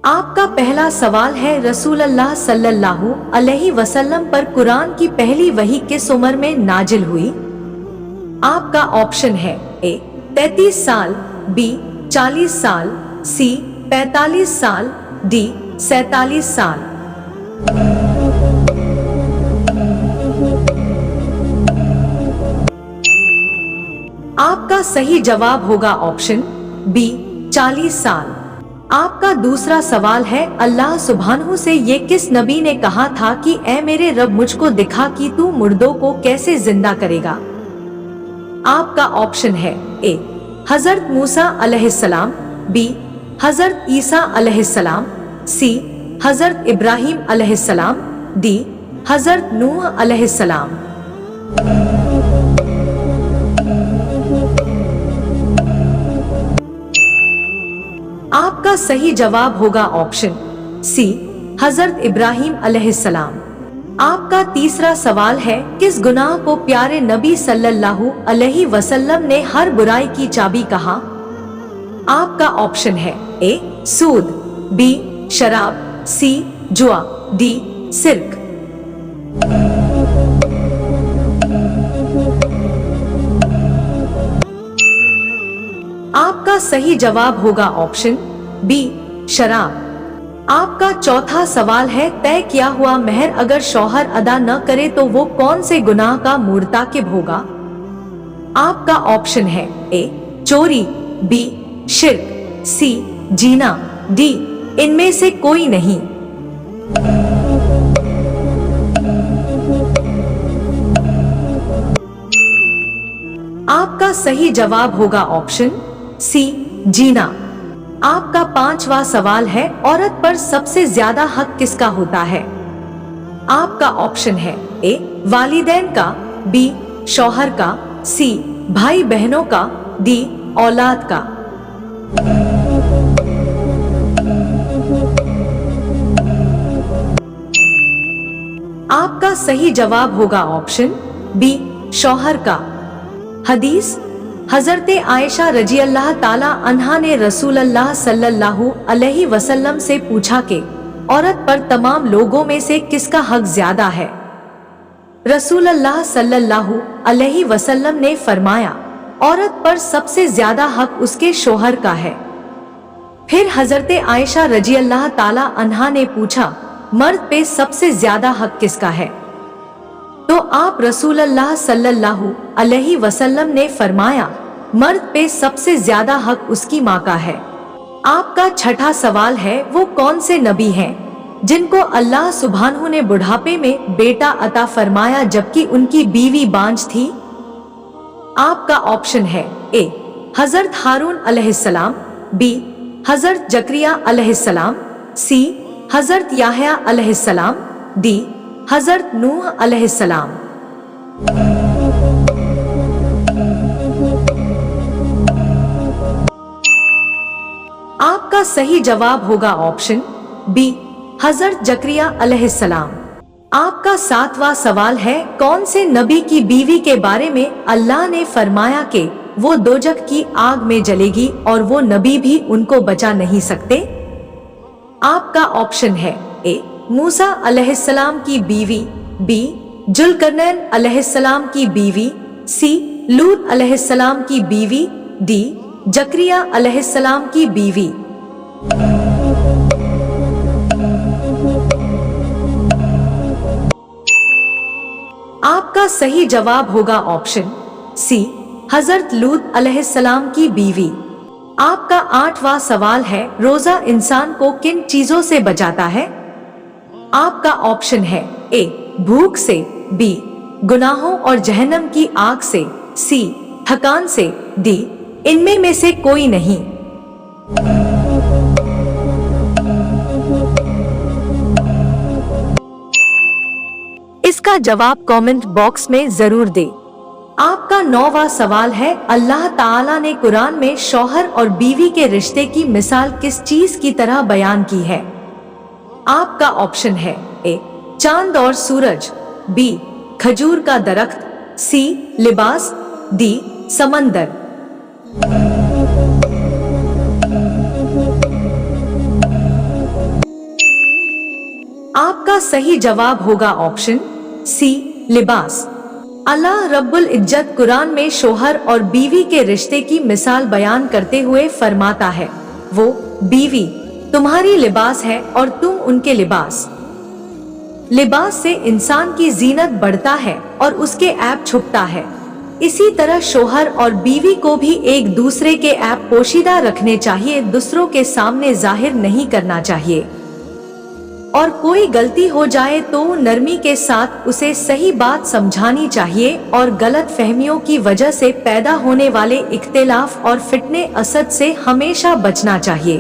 आपका पहला सवाल है, रसूलुल्लाह सल्लल्लाहु अलैहि वसल्लम पर कुरान की पहली वही किस उम्र में नाजिल हुई? आपका ऑप्शन है ए 33 साल, बी 40 साल, सी 45 साल, डी 47 साल। आपका सही जवाब होगा ऑप्शन बी 40 साल। आपका दूसरा सवाल है, अल्लाह सुब्हानहू से ये किस नबी ने कहा था कि ऐ मेरे रब मुझको दिखा कि तू मुर्दों को कैसे जिंदा करेगा? आपका ऑप्शन है ए हजरत मूसा अलैहिस्सलाम, बी हजरत ईसा अलैहिस्सलाम, सी हजरत इब्राहिम अलैहिस्सलाम, डी हजरत नूह अलैहिस्सलाम। आपका सही जवाब होगा ऑप्शन सी हजरत इब्राहिम अलैहिस्सलाम। आपका तीसरा सवाल है, किस गुनाह को प्यारे नबी सल्लल्लाहु अलैहि वसल्लम ने हर बुराई की चाबी कहा? आपका ऑप्शन है ए सूद, बी शराब, सी जुआ, डी सिर्क। आपका सही जवाब होगा ऑप्शन बी शराब। आपका चौथा सवाल है, तय किया हुआ मेहर अगर शौहर अदा न करे तो वो कौन से गुनाह का मुर्ताकिब होगा? आपका ऑप्शन है ए चोरी, बी शिर्क, सी जीना, डी इनमें से कोई नहीं। आपका सही जवाब होगा ऑप्शन सी जीना। आपका पांचवा सवाल है, औरत पर सबसे ज्यादा हक किसका होता है? आपका ऑप्शन है ए वालिदैन का, बी शौहर का, सी भाई बहनों का, डी औलाद का। आपका सही जवाब होगा ऑप्शन बी शौहर का। हदीस, हजरते आयशा रजियल्लाह ताला अन्हा ने रसूलुल्लाह सल्लल्लाहु अलैहि वसल्लम से पूछा कि औरत पर तमाम लोगों में से किसका हक ज्यादा है? रसूलुल्लाह सल्लल्लाहु अलैहि वसल्लम ने फरमाया, औरत पर सबसे ज्यादा हक उसके शौहर का है। फिर हजरते आयशा रजियल्लाह ताला अन्हा ने पूछा, मर्द पे सबसे ज्यादा हक किसका है? तो आप रसूलुल्लाह सल्लल्लाहु अलैहि वसल्लम ने फरमाया, मर्द पे सबसे ज्यादा हक उसकी माँ का है। आपका छठा सवाल है, वो कौन से नबी हैं जिनको अल्लाह सुब्हानहू ने बुढ़ापे में बेटा अता फरमाया जबकि उनकी बीवी बांझ थी? आपका ऑप्शन है ए हजरत हारून अलैहिस्सलाम, बी हजरत जकरिया अलैहिस्सलाम, सी हजरत याहया अलैहिस्सलाम, डी हजरत नूह अलैहिस्सलाम। आपका सही जवाब होगा ऑप्शन बी हजरत जकरिया अलैहिस्सलाम। आपका सातवां सवाल है, कौन से नबी की बीवी के बारे में अल्लाह ने फरमाया कि वो दोजख की आग में जलेगी और वो नबी भी उनको बचा नहीं सकते? आपका ऑप्शन है ए मूसा अलैहिस्सलाम की बीवी, बी जुल्करनैन अलैहिस्सलाम की बीवी, सी लूत अलैहिस्सलाम की बीवी, डी जकरिया अलैहिस्सलाम की बीवी। आपका सही जवाब होगा ऑप्शन सी हजरत लूत अलैहिस्सलाम की बीवी। आपका आठवां सवाल है, रोजा इंसान को किन चीजों से बचाता है? आपका ऑप्शन है ए भूख से, बी गुनाहों और जहन्नम की आग से, सी थकान से, डी इनमें में से कोई नहीं। इसका जवाब कमेंट बॉक्स में जरूर दे। आपका नौवां सवाल है, अल्लाह ताला ने कुरान में शौहर और बीवी के रिश्ते की मिसाल किस चीज की तरह बयान की है? आपका ऑप्शन है ए चांद और सूरज, बी खजूर का दरख्त, सी लिबास, डी समंदर। सही जवाब होगा ऑप्शन सी, लिबास। अल्लाह रब्बुल इज्जत कुरान में शोहर और बीवी के रिश्ते की मिसाल बयान करते हुए फरमाता है, वो बीवी तुम्हारी लिबास है और तुम उनके लिबास। लिबास से इंसान की जीनत बढ़ता है और उसके ऐब छुपता है। इसी तरह शोहर और बीवी को भी एक दूसरे के ऐब पोशीदा रखने चाहिए, दूसरों के सामने जाहिर नहीं करना चाहिए। और कोई गलती हो जाए तो नरमी के साथ उसे सही बात समझानी चाहिए और गलत फहमियों की वजह से पैदा होने वाले इख्तिलाफ और फितने असद से हमेशा बचना चाहिए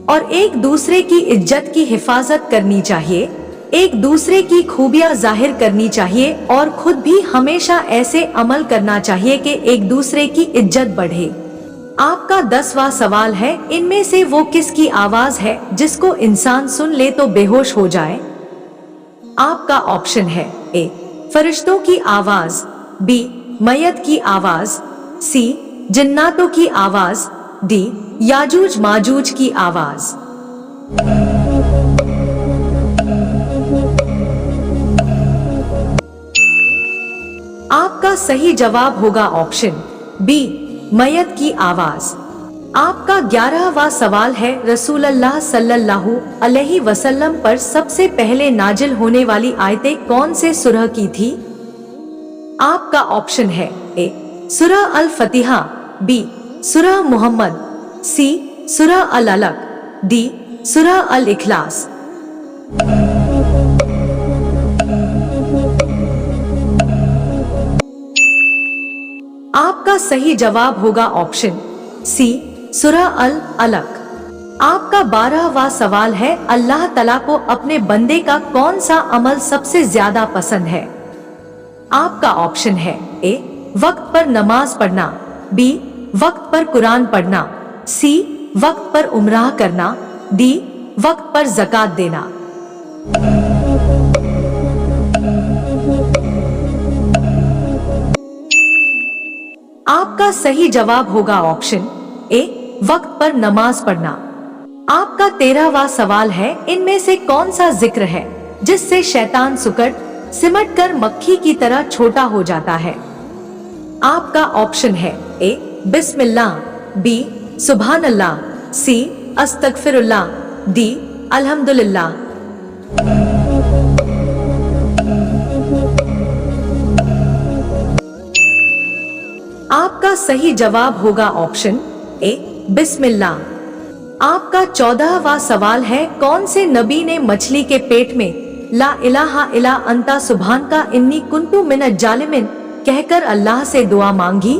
और एक दूसरे की इज्जत की हिफाजत करनी चाहिए, एक दूसरे की खूबियां जाहिर करनी चाहिए और खुद भी हमेशा ऐसे अमल करना चाहिए कि एक दूसरे की इज्जत बढ़े। आपका 10वां सवाल है, इनमें से वो किसकी आवाज है जिसको इंसान सुन ले तो बेहोश हो जाए? आपका ऑप्शन है ए, फरिश्तों की आवाज, बी, मैयत की आवाज, सी, जिन्नातों की आवाज, डी, याजूज माजूज की आवाज। आपका सही जवाब होगा ऑप्शन बी, मैयत की आवाज। आपका 11वां सवाल है, रसूलुल्लाह सल्लल्लाहु अलैहि वसल्लम पर सबसे पहले नाजिल होने वाली आयतें कौन से सूरह की थी? आपका ऑप्शन है ए, सूरह अल फतिहा, बी, सूरह मुहम्मद, सी, सूरह अल अलक, डी, सूरह अल इखलास। आपका सही जवाब होगा ऑप्शन सी, सूरह अल अलक। आपका 12वां सवाल है, अल्लाह तआला को अपने बंदे का कौन सा अमल सबसे ज्यादा पसंद है? आपका ऑप्शन है ए, वक्त पर नमाज पढ़ना, बी, वक्त पर कुरान पढ़ना, सी, वक्त पर उम्राह करना, डी, वक्त पर ज़कात देना। आपका सही जवाब होगा ऑप्शन ए, वक्त पर नमाज पढ़ना। आपका 13वां सवाल है, इनमें से कौन सा जिक्र है जिससे शैतान सिमट कर मक्खी की तरह छोटा हो जाता है? आपका ऑप्शन है ए, बिस्मिल्लाह, बी, सुभान अल्लाह, सी, अस्तगफिरुल्लाह, डी, अल्हम्दुलिल्लाह। आपका सही जवाब होगा ऑप्शन ए, बिस्मिल्लाह। आपका 14वां सवाल है, कौन से नबी ने मछली के पेट में ला इलाहा इला अंता सुभानका इन्नी कुंतु मिनज जालिमिन कहकर अल्लाह से दुआ मांगी?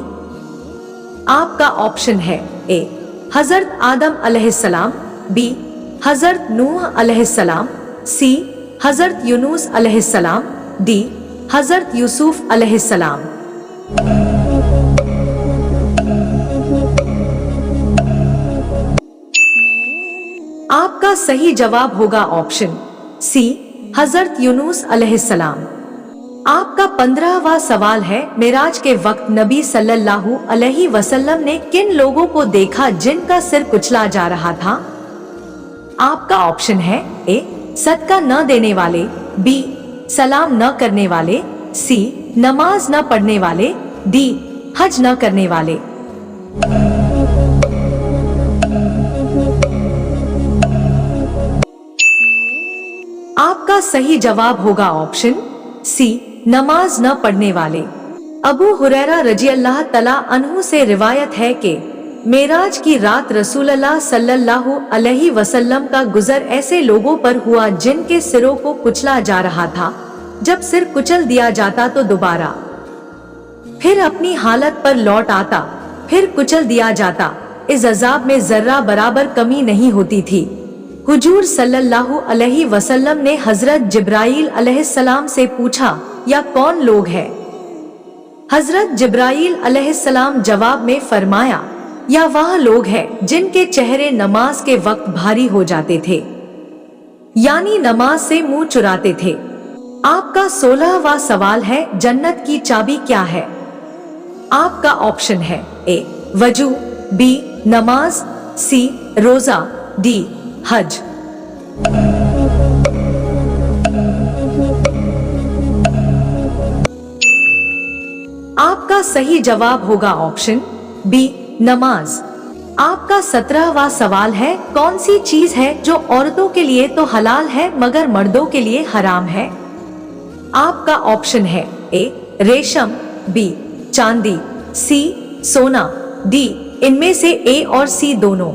आपका ऑप्शन है ए, हजरत आदम अलैहिस्सलाम, बी, हजरत नूह अलैहिस्सलाम, सी, हजरत यूनुस अलैहिस्सलाम, डी, हजरत यूसुफ अलैहिस्सलाम। आपका सही जवाब होगा ऑप्शन सी, हजरत यूनुस अलैहिस्सलाम। आपका 15वां सवाल है, मेराज के वक्त नबी सल्लल्लाहु अलैहि वसल्लम ने किन लोगों को देखा जिनका सिर कुचला जा रहा था? आपका ऑप्शन है ए, सदका न देने वाले, बी, सलाम न करने वाले, सी, नमाज न पढ़ने वाले, डी, हज न करने वाले। आपका सही जवाब होगा ऑप्शन सी, नमाज न पढ़ने वाले। अबू हुरैरा रज़ियल्लाहु तआला अन्हु से रिवायत है कि मेराज की रात रसूलुल्लाह सल्लल्लाहु अलैहि वसल्लम का गुजर ऐसे लोगों पर हुआ जिनके सिरों को कुचला जा रहा था। जब सिर कुचल दिया जाता तो दोबारा फिर अपनी हालत पर लौट आता, फिर कुचल दिया जाता। इस अजाब में जर्रा बराबर कमी नहीं होती थी। हुजूर सल्लल्लाहु अलैहि वसल्लम ने हजरत जिब्राईल अलैहिस्सलाम से पूछा, या कौन लोग हैं? हजरत जिब्राईल अलैहिस्सलाम जवाब में फरमाया, या वह लोग हैं जिनके चेहरे नमाज के वक्त भारी हो जाते थे, यानी नमाज से मुंह चुराते थे। आपका 16वां सवाल है, जन्नत की चाबी क्या है? आपका ऑप्शन है ए, वजू, बी, नमाज, सी, रोजा, डी, हज। आपका सही जवाब होगा ऑप्शन बी नमाज। आपका 17वां सवाल है, कौन सी चीज है जो औरतों के लिए तो हलाल है मगर मर्दों के लिए हराम है? आपका ऑप्शन है ए रेशम, बी चांदी, सी सोना, डी इनमें से ए और सी दोनों।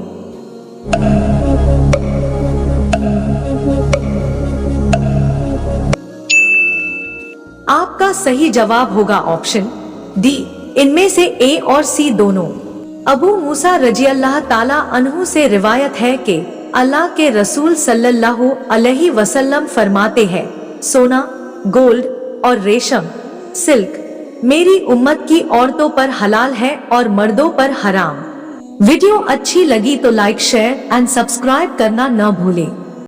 आपका सही जवाब होगा ऑप्शन डी इनमें से ए और सी दोनों। अबू मूसा रजियल्लाह ताला अन्हु से रिवायत है कि अल्लाह के रसूल सल्लल्लाहु अलैहि वसल्लम फरमाते हैं, सोना, गोल्ड और रेशम, सिल्क मेरी उम्मत की औरतों पर हलाल है और मर्दों पर हराम। वीडियो अच्छी लगी तो लाइक, शेयर एंड सब्सक्राइब करना न भूलें।